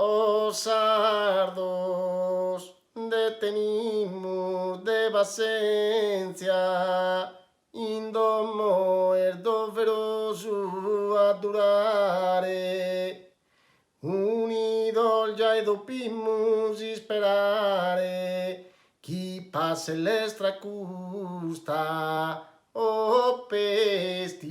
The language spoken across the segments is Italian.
Os sardos detenimos de paciência, indo moer doveroso a durare, unidos já dopimos esperare, chi passe l'estra custa, o pestilenza.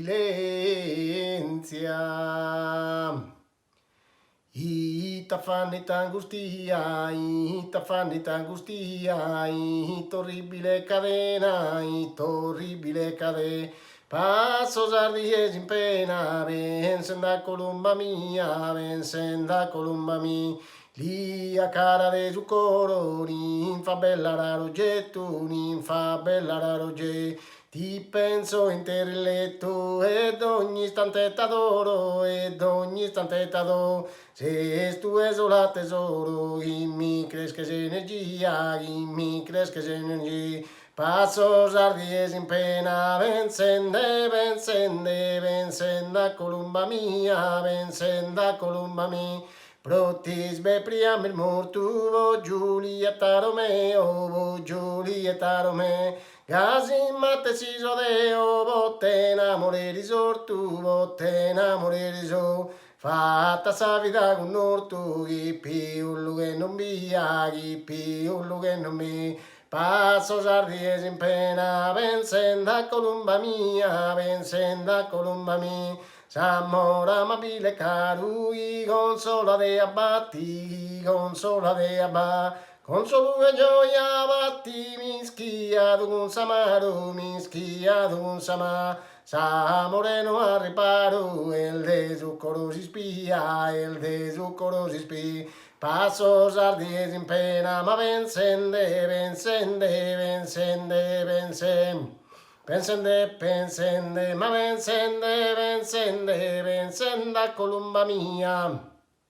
Ita fanita angustia, ita fanita angustia, ita orribile cadena, ita orribile cadena. Passo sardies in pena, vencen da columba mia, vencen da columba mia. Lia cara de su coro, ninfa bella rarogetto, ninfa bella rarogetto. Ti penso in te il letto ed ogni istante t'adoro, ed ogni istante t'adoro. Se tu sola tesoro, in mi cresces energia, in mi cresces energia. Passo sardies in pena, vencende, vencende, vencenda columba mia, vencenda columba mia. Protis be priam il mortu, Giulietta Romeo, Giulietta Romeo. Gasi matte si sodeo, botte namore risortu, botte namore risortu. Fatta sa vita con ortu, chi più che non via, chi più che non mi. Passo sardies in pena, vencenda columba mia, vencenda columba mia. S'amore amabile carui, consola de abbatti, consola de abbatti. Consolo e gioia batti mischia d'un samaro, mischia d'un samaro. Sa moreno a riparo, el de zuccoro si spia, el de zuccoro si spia. Passo sardies in pena, ma vencende, vencende, vencende, vencende. Pensende, pensende, ma vencende, vencende, vencenda columba mia.